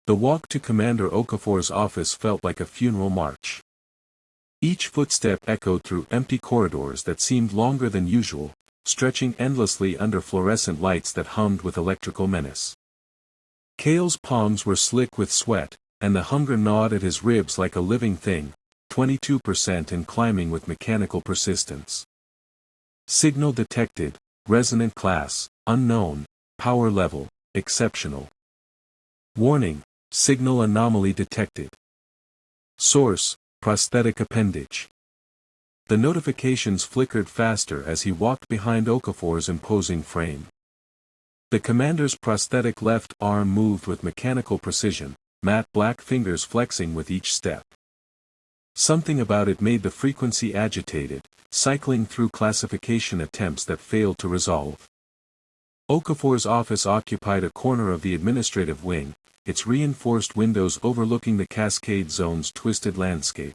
The walk to Commander Okafor's office felt like a funeral march. Each footstep echoed through empty corridors that seemed longer than usual, stretching endlessly under fluorescent lights that hummed with electrical menace. Kael's palms were slick with sweat, and the hunger gnawed at his ribs like a living thing, 22% and climbing with mechanical persistence. Signal detected, resonant class, unknown, power level, exceptional. Warning, signal anomaly detected. Source, prosthetic appendage. The notifications flickered faster as he walked behind Okafor's imposing frame. The commander's prosthetic left arm moved with mechanical precision, matte black fingers flexing with each step. Something about it made the frequency agitated, cycling through classification attempts that failed to resolve. Okafor's office occupied a corner of the administrative wing, its reinforced windows overlooking the Cascade Zone's twisted landscape.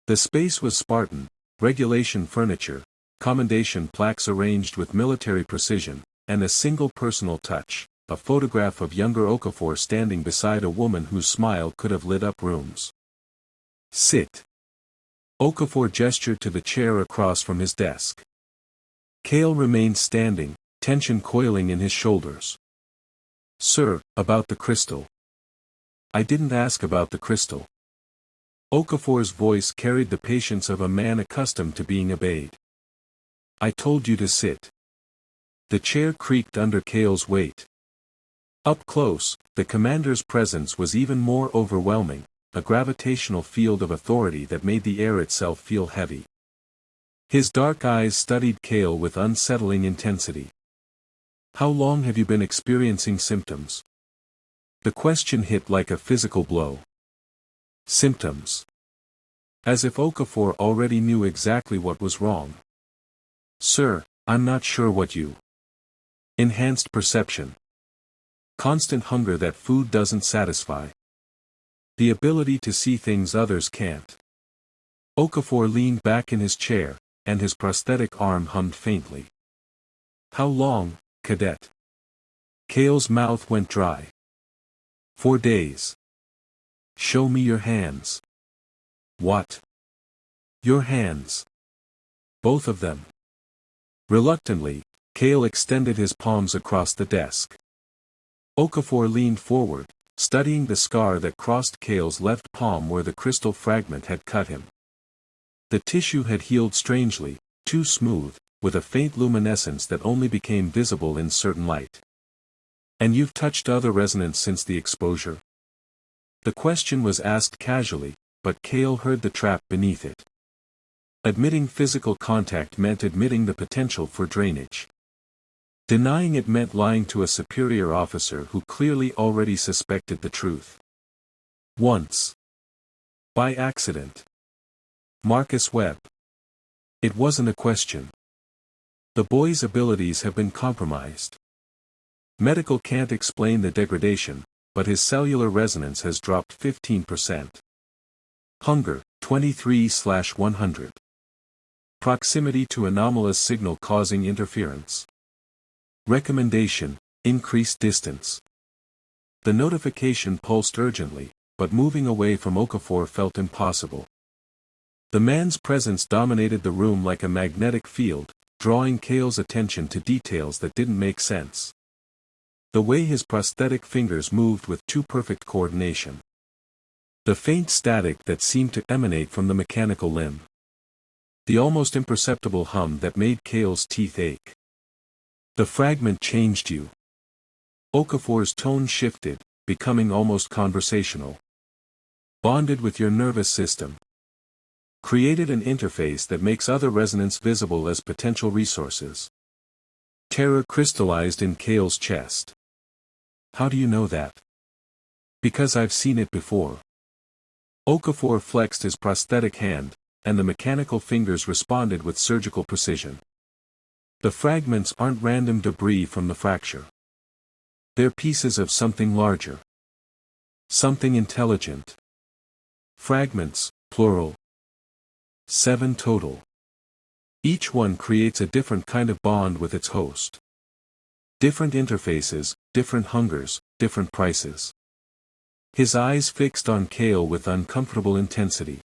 The space was Spartan, regulation furniture, commendation plaques arranged with military precision, and a single personal touch, a photograph of younger Okafor standing beside a woman whose smile could have lit up rooms. Sit. Okafor gestured to the chair across from his desk. Kael remained standing, tension coiling in his shoulders. Sir, about the crystal. I didn't ask about the crystal. Okafor's voice carried the patience of a man accustomed to being obeyed. I told you to sit. The chair creaked under Kael's weight. Up close, the commander's presence was even more overwhelming, a gravitational field of authority that made the air itself feel heavy. His dark eyes studied Kael with unsettling intensity. How long have you been experiencing symptoms? The question hit like a physical blow. Symptoms. As if Okafor already knew exactly what was wrong. Sir, I'm not sure what you. Enhanced perception. Constant hunger that food doesn't satisfy. The ability to see things others can't. Okafor leaned back in his chair, and his prosthetic arm hummed faintly. How long, cadet? Kael's mouth went dry. 4 days. Show me your hands. What? Your hands. Both of them. Reluctantly, Kael extended his palms across the desk. Okafor leaned forward, studying the scar that crossed Kael's left palm where the crystal fragment had cut him. The tissue had healed strangely, too smooth, with a faint luminescence that only became visible in certain light. And you've touched other resonance since the exposure? The question was asked casually, but Kael heard the trap beneath it. Admitting physical contact meant admitting the potential for drainage. Denying it meant lying to a superior officer who clearly already suspected the truth. Once. By accident. Marcus Webb. It wasn't a question. The boy's abilities have been compromised. Medical can't explain the degradation, but his cellular resonance has dropped 15%. Hunger, 23/100. Proximity to anomalous signal causing interference. Recommendation, increase distance. The notification pulsed urgently, but moving away from Okafor felt impossible. The man's presence dominated the room like a magnetic field, drawing Kael's attention to details that didn't make sense. The way his prosthetic fingers moved with too perfect coordination. The faint static that seemed to emanate from the mechanical limb. The almost imperceptible hum that made Kael's teeth ache. The fragment changed you. Okafor's tone shifted, becoming almost conversational. Bonded with your nervous system. Created an interface that makes other resonance visible as potential resources. Terror crystallized in Kael's chest. How do you know that? Because I've seen it before. Okafor flexed his prosthetic hand, and the mechanical fingers responded with surgical precision. The fragments aren't random debris from the fracture. They're pieces of something larger. Something intelligent. Fragments, plural. 7 total. Each one creates a different kind of bond with its host. Different interfaces, different hungers, different prices. His eyes fixed on Kael with uncomfortable intensity.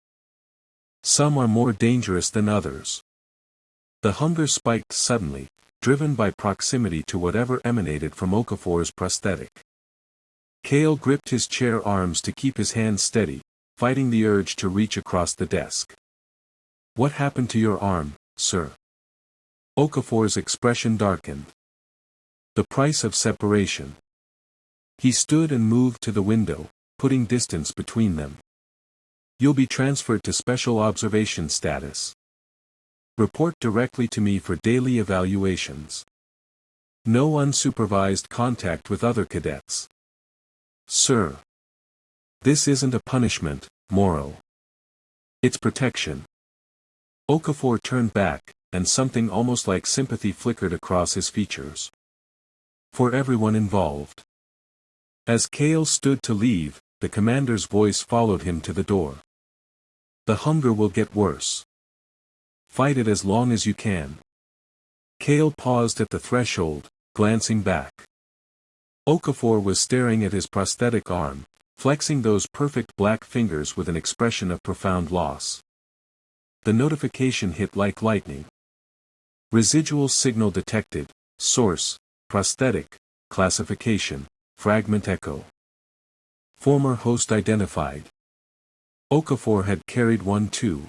Some are more dangerous than others. The hunger spiked suddenly, driven by proximity to whatever emanated from Okafor's prosthetic. Kael gripped his chair arms to keep his hands steady, fighting the urge to reach across the desk. "What happened to your arm, sir?" Okafor's expression darkened. "The price of separation." He stood and moved to the window, putting distance between them. "You'll be transferred to special observation status. Report directly to me for daily evaluations. No unsupervised contact with other cadets." "Sir. This isn't a punishment, Morrow. It's protection." Okafor turned back, and something almost like sympathy flickered across his features. "For everyone involved." As Kael stood to leave, the commander's voice followed him to the door. "The hunger will get worse. Fight it as long as you can." Kael paused at the threshold, glancing back. Okafor was staring at his prosthetic arm, flexing those perfect black fingers with an expression of profound loss. The notification hit like lightning. Residual signal detected. Source: prosthetic. Classification: fragment echo. Former host identified. Okafor had carried one too.